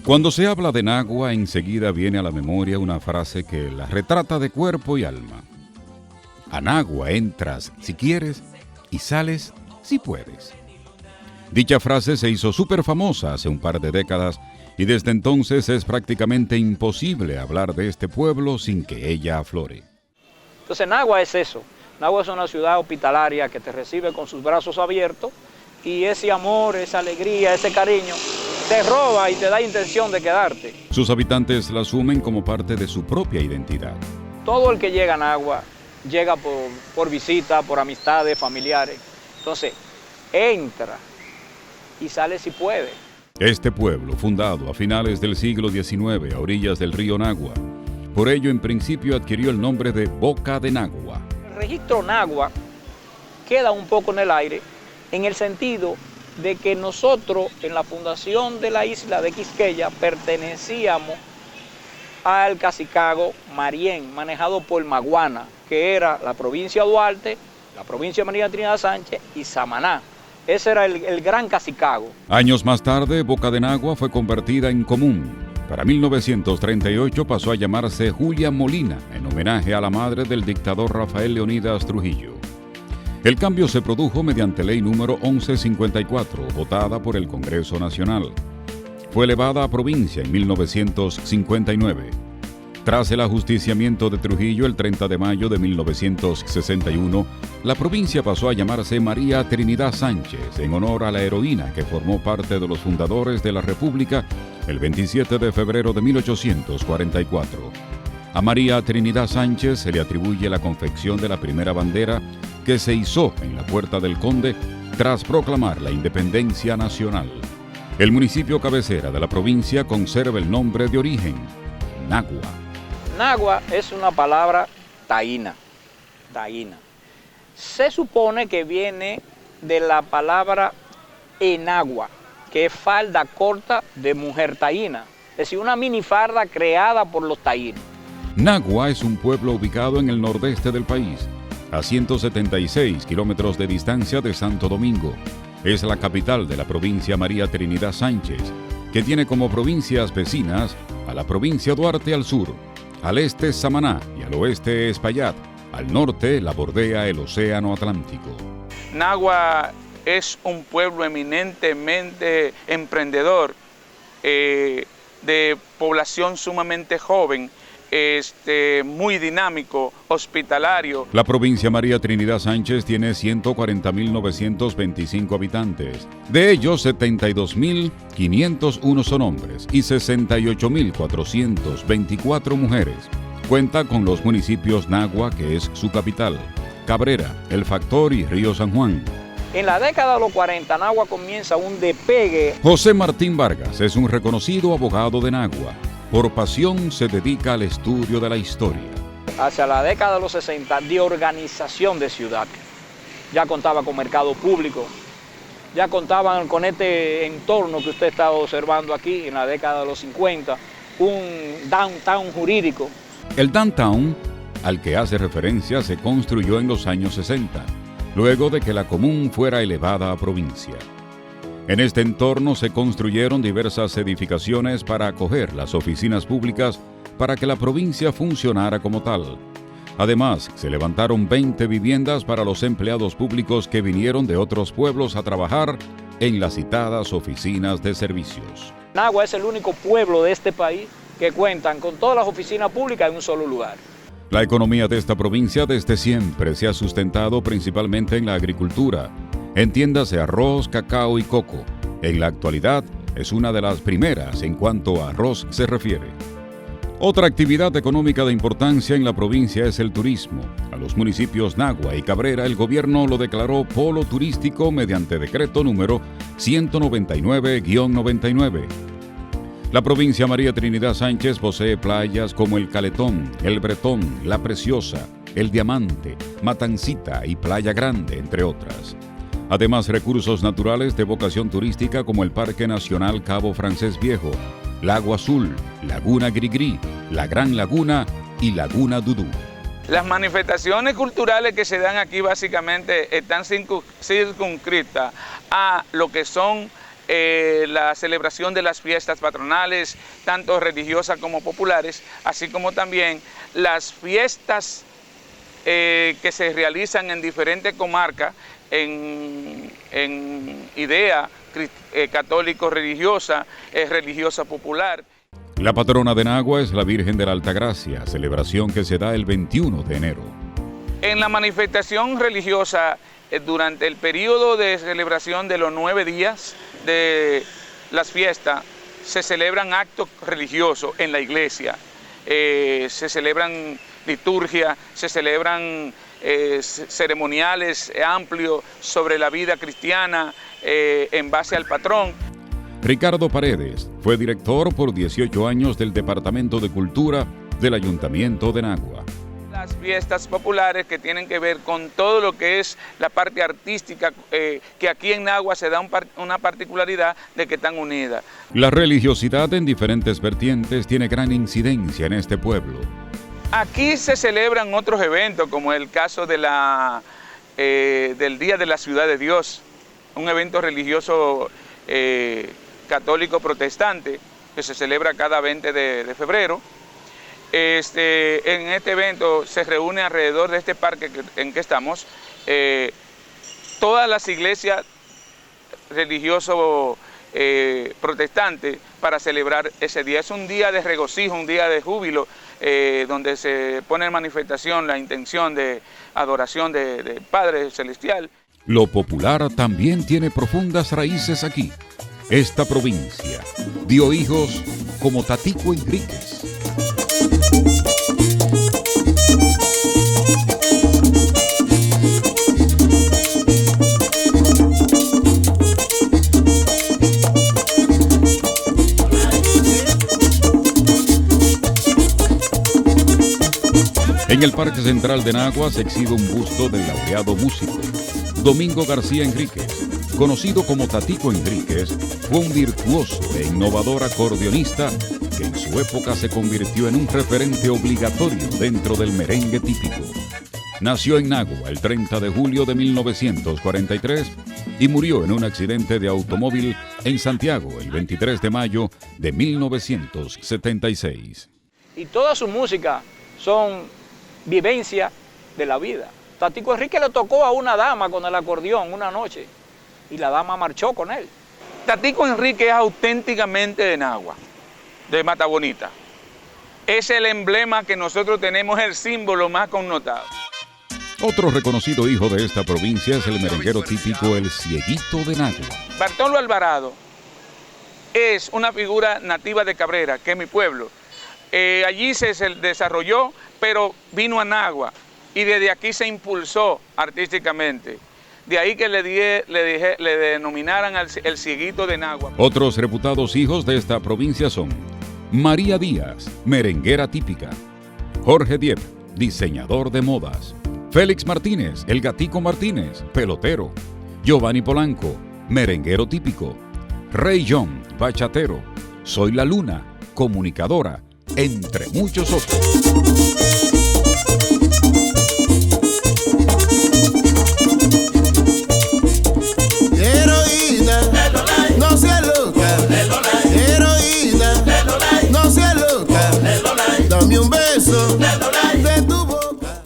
Cuando se habla de Nagua, enseguida viene a la memoria una frase que la retrata de cuerpo y alma. A Nagua entras si quieres y sales si puedes. Dicha frase se hizo súper famosa hace un par de décadas y desde entonces es prácticamente imposible hablar de este pueblo sin que ella aflore. Entonces Nagua es eso. Nagua es una ciudad hospitalaria que te recibe con sus brazos abiertos y ese amor, esa alegría, ese cariño te roba y te da intención de quedarte. Sus habitantes la asumen como parte de su propia identidad. Todo el que llega a Nagua llega por visita, por amistades, familiares. Entonces, entra y sale si puede. Este pueblo, fundado a finales del siglo XIX a orillas del río Nagua, por ello en principio adquirió el nombre de Boca de Nagua. El registro Nagua queda un poco en el aire en el sentido de que nosotros en la fundación de la isla de Quisqueya pertenecíamos al cacicago Marién, manejado por Maguana, que era la provincia de Duarte, la provincia de María Trinidad Sánchez y Samaná. Ese era el gran cacicago. Años más tarde, Boca de Nagua fue convertida en común. Para 1938 pasó a llamarse Julia Molina, en homenaje a la madre del dictador Rafael Leónidas Trujillo. El cambio se produjo mediante ley número 1154, votada por el Congreso Nacional. Fue elevada a provincia en 1959. Tras el ajusticiamiento de Trujillo el 30 de mayo de 1961, la provincia pasó a llamarse María Trinidad Sánchez, en honor a la heroína que formó parte de los fundadores de la República el 27 de febrero de 1844. A María Trinidad Sánchez se le atribuye la confección de la primera bandera que se izó en la Puerta del Conde tras proclamar la independencia nacional. El municipio cabecera de la provincia conserva el nombre de origen, Nagua. Nagua es una palabra taína. Se supone que viene de la palabra enagua, que es falda corta de mujer taína, es decir, una minifarda creada por los taínos. Nagua es un pueblo ubicado en el nordeste del país, a 176 kilómetros de distancia de Santo Domingo. Es la capital de la provincia María Trinidad Sánchez, que tiene como provincias vecinas a la provincia Duarte al sur, al este Samaná y al oeste Espaillat, al norte la bordea el Océano Atlántico. Nagua es un pueblo eminentemente emprendedor, de población sumamente joven, muy dinámico, hospitalario. La provincia María Trinidad Sánchez tiene 140.925 habitantes. De ellos, 72.501 son hombres y 68.424 mujeres. Cuenta con los municipios Nagua, que es su capital, Cabrera, El Factor y Río San Juan. En la década de los 40, Nagua comienza un despegue. José Martín Vargas es un reconocido abogado de Nagua. Por pasión se dedica al estudio de la historia. Hacia la década de los 60, de organización de ciudad. Ya contaba con mercado público, ya contaban con este entorno que usted está observando aquí en la década de los 50, un downtown jurídico. El downtown, al que hace referencia, se construyó en los años 60, luego de que la común fuera elevada a provincia. En este entorno se construyeron diversas edificaciones para acoger las oficinas públicas para que la provincia funcionara como tal. Además, se levantaron 20 viviendas para los empleados públicos que vinieron de otros pueblos a trabajar en las citadas oficinas de servicios. Nagua es el único pueblo de este país que cuentan con todas las oficinas públicas en un solo lugar. La economía de esta provincia desde siempre se ha sustentado principalmente en la agricultura. Entiéndase arroz, cacao y coco. En la actualidad es una de las primeras en cuanto a arroz se refiere. Otra actividad económica de importancia en la provincia es el turismo. A los municipios Nagua y Cabrera el gobierno lo declaró polo turístico mediante decreto número 199-99. La provincia María Trinidad Sánchez posee playas como el Caletón, el Bretón, La Preciosa, el Diamante, Matancita y Playa Grande, entre otras. Además, recursos naturales de vocación turística como el Parque Nacional Cabo Francés Viejo, Lago Azul, Laguna Grigri, La Gran Laguna y Laguna Dudú. Las manifestaciones culturales que se dan aquí básicamente están circunscritas a lo que son la celebración de las fiestas patronales, tanto religiosas como populares, así como también las fiestas que se realizan en diferentes comarcas en idea católico-religiosa, religiosa popular. La patrona de Nagua es la Virgen de la Altagracia, celebración que se da el 21 de enero. En la manifestación religiosa, durante el periodo de celebración de los 9 días de las fiestas, se celebran actos religiosos en la iglesia. Se celebran liturgias, se celebran ceremoniales amplios sobre la vida cristiana en base al patrón. Ricardo Paredes fue director por 18 años del Departamento de Cultura del Ayuntamiento de Nagua. Las fiestas populares que tienen que ver con todo lo que es la parte artística, que aquí en Nagua se da una particularidad de que están unidas. La religiosidad en diferentes vertientes tiene gran incidencia en este pueblo. Aquí se celebran otros eventos, como el caso de del Día de la Ciudad de Dios, un evento religioso católico protestante que se celebra cada 20 de febrero. En este evento se reúne alrededor de este parque en que estamos todas las iglesias religiosas protestantes para celebrar ese día. Es un día de regocijo, un día de júbilo, donde se pone en manifestación la intención de adoración del Padre Celestial. Lo popular también tiene profundas raíces aquí. Esta provincia dio hijos como Tatico Enríquez. En el Parque Central de Nagua se exhibe un busto del laureado músico Domingo García Enríquez. Conocido como Tatico Enríquez, fue un virtuoso e innovador acordeonista que en su época se convirtió en un referente obligatorio dentro del merengue típico. Nació en Nagua el 30 de julio de 1943 y murió en un accidente de automóvil en Santiago el 23 de mayo de 1976. Y toda su música son vivencia de la vida. Tatico Enríquez le tocó a una dama con el acordeón una noche y la dama marchó con él. Tatico Enríquez es auténticamente de Nagua, de Mata Bonita. Es el emblema que nosotros tenemos, el símbolo más connotado. Otro reconocido hijo de esta provincia es el merenguero típico El Cieguito de Nagua. Bartolo Alvarado es una figura nativa de Cabrera, que es mi pueblo. Allí se desarrolló, pero vino a Nagua y desde aquí se impulsó artísticamente. De ahí que le denominaran el Cieguito de Nagua. Otros reputados hijos de esta provincia son María Díaz, merenguera típica; Jorge Diep, diseñador de modas; Félix Martínez, el Gatico Martínez, pelotero; Giovanni Polanco, merenguero típico; Rey John, bachatero; Soy la Luna, comunicadora, entre muchos otros.